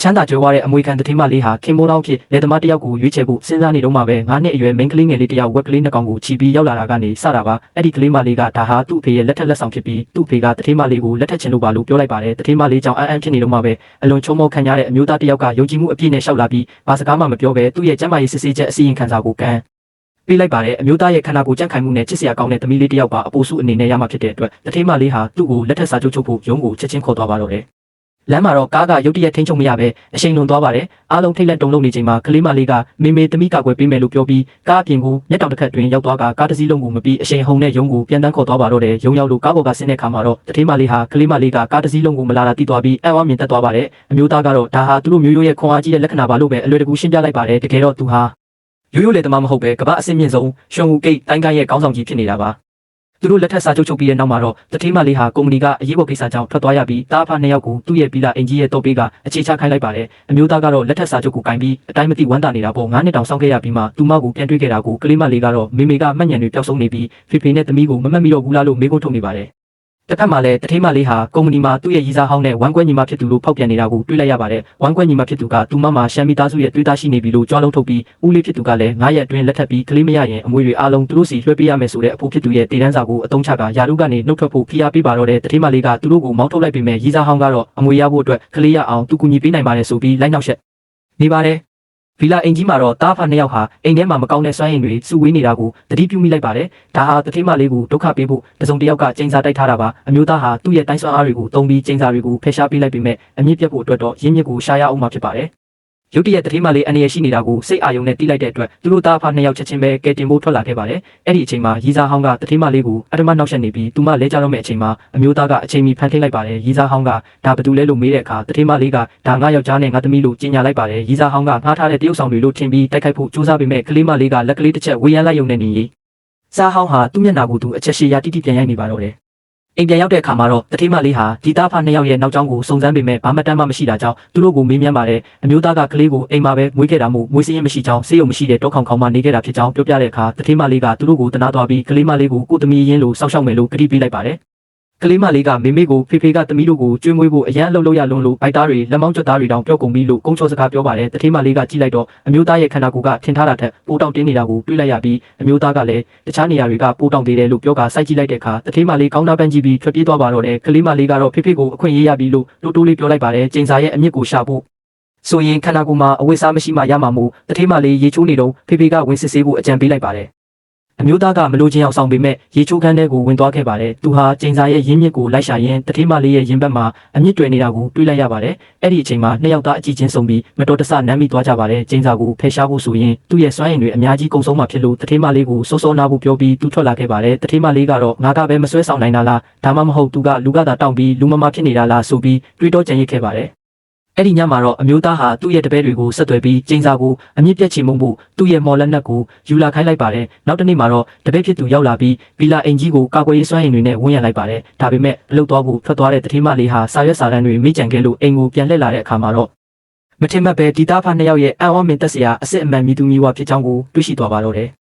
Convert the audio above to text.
ချမ်းသာကြွယ်ဝတဲ့အမွေခံတထေးမလေးဟာခင်မိုးတောင်းဖြစ်လက်သမားတယောက်ကိုရွေးချယ်ဖို့စဉ်းစားနေတော့မှပဲ9နှစ်အရွယ်မိန်းကလေးငယ်လေးတယောက်ဝက်ကလေးနှစ်ကောင်ကိုချီပြီးရောက်လာတာကနေစတာပါအဲ့ဒီကလေးမလေးကဒါဟာသူ့အဖေရဲ့လက်ထက်လက်ဆောင်ဖြစ်ပြီးသူ့အဖေကတထေးမလေးကိုလက်ထက်ချင်လို့ပါလို့ပြောလိုက်ပါတယ်တထေးမလေးကြောင့်အံ့ဖြစ်နေတော့မှပဲအလွန်ချုံမောခံရတဲ့အမျိုးသားတယောက်ကယုံကြည်မှုအပြည့်နဲ့ရှောက်လာပြီးဘာစကားမှမပြောဘဲသူ့ရဲ့ကျမ်းမာရေးစစ်ဆေးချက်အစီရင်ခံစာကိုကန်ပေးလိုက်ပါတယ်အမျိုးသားရဲ့ခန္ဓာကိုယ်ကြန့်ခိုင်မှုနဲ့ချစ်စရာကောင်းတဲ့သမီးလေးတယောက်ပါအပိုစုအနေနဲ့ရမှာဖြစ်တဲ့အတွက်တထေးမလေးဟာသူ့ကိုလက်ထက်စာချုပ်ချုပ်ဖို့ရုံးကိုချက်ချင်းခေါ်သွားပါတော့တယ်လမ်းမှာတော့ကားကရုတ်တရက်ထိန်းချုပ်မရပဲအရှိန်လွန်သွားပါတယ်အားလုံးထိတ်လက်တုန်လှုပ်နေချိန်မှာကလေးမလေးကမေမေသမီးကာကွယ်ပေးမယ်လို့ပြောပြီးကားအပြင်ကိုမျက်တောင်တစ်ခတ်တွင်ရောက်သွားကကားတစ်စီးလုံးကိုမပြီးအရှိန်ဟုန်နဲ့ရုံးကိုပြန်တန်းခေါ်သွားပါတော့တယ်ရုံးရောက်လို့ကားပေါ်ကဆင်းတဲ့ခါမှာတော့တထေးမလေးဟာကလေးမလေးကကားတစ်စီးလုံးကိုမလာတာသိသွားပြီးအံ့အားမြင်တတ်သွားပါတယ်အမျိုးသားကတော့ဒါဟာသူတို့မျိုးရိုးရဲ့ခွန်အားကြီးတဲ့လက္ခဏာပါလို့ပဲအလွယ်တကူရှင်းပြလိုက်ပါတယ်တကယ်တော့သူဟာရိုးရိုးလေတမမဟုတ်ပဲကမ္ဘာအဆင့်မြင့်ဆုံးရွှေငူကိတ်တိုင်းကိုင်းရဲ့ခေါင်းဆောင်ကြီးဖြစ်နေတာပါသူတို့လက်ထက်စာချုပ်ချုပ်ပြီးတဲ့နောက်မှာတော့တထေးမလေးဟာကုမ္ပဏီကအရေးပေါ်ကိစ္စကြောင့်ထွက်သွားရပြီးတားဖာနှစ်ယောက်ကိုသူ့ရဲ့ပီလာအင်ဂျီရဲ့တော့ပေးကအခြေချခိုင်းလိုက်ပါတယ်အမျိုးသားကတော့လက်ထက်စာချုပ်ကိုကင်ပြီးအတိုင်းမသိဝမ်းသာနေတာပေါ့9နှစ်တောင်စောင့်ခဲ့ရပြီးမှသူမကိုပြန်တွေ့ခဲ့တာကိုကလေးမလေးကတော့မေမေကမှတ်ဉာဏ်တွေပျောက်ဆုံးနေပြီးဖေဖေနဲ့သမီးကိုမမှတ်မိတော့ဘူးလားလို့မေးခွန်းထုတ်နေပါတယ်တစ်ဖက်မှာလည်းတထေးမလေးဟာကုမ္ပဏီမှာသူ့ရဲ့ရည်စားဟောင်းနဲ့ဝမ်းကွဲညီမဖြစ်သူလို့ဖောက်ပြန်နေတာကိုတွေ့လိုက်ရပါတယ်ဝမ်းကွဲညီမဖြစ်သူကသူမမှာရှမ်းမီသားစုရဲ့တွေးသားရှိနေပြီလို့ကြွားလုံးထုတ်ပြီးဦးလေးဖြစ်သူကလည်း9ရက်အတွင်းလက်ထပ်ပြီးကလေးမရရင်အမွေတွေအားလုံးသူတို့စီလွှဲပေးရမယ်ဆိုတဲ့အဖို့ဖြစ်သူရဲ့တည်တန်းစာကိုအသုံးချကယာရုကနေနှုတ်ထွက်ဖို့ဖိအားပေးပါတော့တဲ့တထေးမလေးကသူတို့ကိုမောင်းထုတ်လိုက်ပေမဲ့ရည်စားဟောင်းကတော့အမွေရဖို့အတွက်ကလေးရအောင်သူကူညီပေးနိုင်ပါတယ်ဆိုပြီးလိုက်နောက်ဆက်နေပါတယ်ဗီလာအင်ကြီးမှာတော့တားဖာနှစ်ယောက်ဟာအိမ်ထဲမှာမကောင်းတဲ့စွမ်းရည်တွေစုဝေးနေတာကိုသတိပြုမိလိုက်ပါတယ်။ဒါဟာတထေးမလေးကိုဒုက္ခပေးဖို့တစုံတစ်ယောက်ကကျင်းစာတိုက်ထားတာပါ။အမျိုးသားဟာသူ့ရဲ့တိုင်းစွမ်းအားတွေကိုသုံးပြီးကျင်းစာတွေကိုဖယ်ရှားပေးလိုက်ပေမဲ့အမြင့်ပြတ်ဖို့အတွက်တော့ရင်းမြစ်ကိုရှာရအောင်မှာဖြစ်ပါတယ်။ရုတ်တရက်တထေးမလေးအနေရရှိနေတာကိုစိတ်အာရုံနဲ့တီးလိုက်တဲ့အတွက်သူတို့တားဖာနှစ်ယောက်ချက်ချင်းပဲကဲတင်ဖို့ထွက်လာခဲ့ပါတယ်။အဲ့ဒီအချိန်မှာရီစာဟောင်းကတထေးမလေးကိုအတမနောက်ဆက်နေပြီးသူမလဲကြတော့မဲ့အချိန်မှာအမျိုးသားကအချိန်မီဖန်ထိန်လိုက်ပါတယ်။ရီစာဟောင်းကဒါဘယ်သူလဲလို့မေးတဲ့အခါတထေးမလေးကဒါငါယောက်ျားနဲ့ငါသမီးလို့ကြေညာလိုက်ပါတယ်။ရီစာဟောင်းကငှားထားတဲ့တရုတ်ဆောင်တွေလို့ထင်ပြီးတိုက်ခိုက်ဖို့ကြိုးစားပေမဲ့ကလေးမလေးကလက်ကလေးတစ်ချက်ဝေးရန်လိုက်ရုံနဲ့နေစားဟောင်းဟာသူ့မျက်နှာကိုသူအချက်ရှည်ရတိတိပြန်ရိုက်နေပါတော့တယ်အိမ်ပြန်ရောက်တဲ့အခါမှာတော့တထေးမလေးဟာဒီသားဖာနှစ်ယောက်ရဲ့နောက်ကျောင်းကိုစုံစမ်းပေမဲ့ဘာမှတမ်းမှမရှိတာကြောင့်သူတို့ကိုမေးမြန်းပါတယ်အမျိုးသားကကလေးကိုအိမ်မှာပဲမွေးခဲ့တာမို့မွေးစင်းရင်မရှိကြောင်းဆေးရုံမရှိတဲ့တောခေါင်ခေါင်မှနေခဲ့တာဖြစ်ကြောင်းပြောပြတဲ့အခါတထေးမလေးကသူတို့ကိုတနာသွားပြီးကလေးမလေးကိုကိုသမီးရင်းလို့စောက်ရှောက်မယ်လို့ကတိပေးလိုက်ပါတယ်ကလေးမလေးကမေမေကိုဖေဖေကသမီးတို့ကိုကျွေးမွေးဖို့အရန်အလုပ်လုပ်ရလွန်းလို့ဘိုက်သားတွေလက်မောင်းကျွတ်သားတွေတောင်ပြောကုန်ပြီလို့ကုန်းချောစကားပြောပါတယ်တထေးမလေးကကြည့်လိုက်တော့အမျိုးသားရဲ့ခန္ဓာကိုယ်ကထင်ထားတာထက်ပိုတောင်တင်းနေတာကိုတွေ့လိုက်ရပြီးအမျိုးသားကလည်းတခြားနေရာတွေကပိုတောင်သေးတယ်လို့ပြောကစိုက်ကြည့်လိုက်တဲ့အခါတထေးမလေးကောင်းတာပန်းကြည့်ပြီးထွက်ပြေးသွားပါတော့တယ်ကလေးမလေးကတော့ဖေဖေကိုအခွင့်ရေးရပြီလို့တိုးတိုးလေးပြောလိုက်ပါတယ်ကျင်းစာရဲ့အမြင့်ကိုရှာဖို့ဆိုရင်ခန္ဓာကိုယ်မှာအဝိစားမရှိမှရမှာမို့တထေးမလေးရေချိုးနေတော့ဖေဖေကဝင်စစ်ဆေးဖို့အကြံပေးလိုက်ပါတယ်အမျိုးသားကမလို့ချင်းအောင်ဆောင်ပေမဲ့ရေချိုးခန်းထဲကိုဝင်သွားခဲ့ပါတယ်။သူဟာကျင်းစာရဲ့ရင်းမြစ်ကိုလိုက်ရှာရင်းတထေးမလေးရဲ့ရင်ဘတ်မှာအမြင့်တွယ်နေတာကိုတွေ့လိုက်ရပါတယ်။အဲ့ဒီအချိန်မှာနှစ်ယောက်သားအကြည့်ချင်းဆုံပြီးမတော်တဆနမ်းမိသွားကြပါတယ်။ကျင်းစာကိုဖယ်ရှားဖို့ဆိုရင်သူ့ရဲ့စွမ်းရည်တွေအများကြီးကုန်ဆုံးမှဖြစ်လို့တထေးမလေးကိုစိုးစိုးနာဖို့ပြောပြီးသူထွက်လာခဲ့ပါတယ်။တထေးမလေးကတော့ငါကပဲမဆွဲဆောင်နိုင်တာလားဒါမှမဟုတ်သူကလူကသာတောင်းပြီးလူမမဖြစ်နေတာလားဆိုပြီးတွေးတောကြံရစ်ခဲ့ပါတယ်အဲ့ဒီညမှာတော့အမျိုးသားဟာသူ့ရဲ့တပည့်တွေကိုဆက်သွယ်ပြီးကျင်းစာကိုအမြင့်ပြတ်ချေမှုဖို့သူ့ရဲ့မော်လက်နက်ကိုယူလာခိုင်းလိုက်ပါတယ်နောက်တစ်နေ့မှာတော့တပည့်ဖြစ်သူရောက်လာပြီးဗီလာအင်ကြီးကိုကာကွယ်ရေးစွမ်းရည်တွေနဲ့ဝန်းရံလိုက်ပါတယ်ဒါပေမဲ့အလုတ်သွားဖို့ထွက်သွားတဲ့တထေးမလေးဟာစာရွက်စာတမ်းတွေမိကြံခဲ့လို့အိမ်ကိုပြန်လှည့်လာတဲ့အခါမှာတော့မထင်မှတ်ပဲဒီသားဖာနှစ်ယောက်ရဲ့အံ့ဩမင်သက်စရာအစစ်အမှန်မြည်သူမြည်ဝဖြစ်ကြောင်းကိုတွေ့ရှိသွားပါတော့တယ်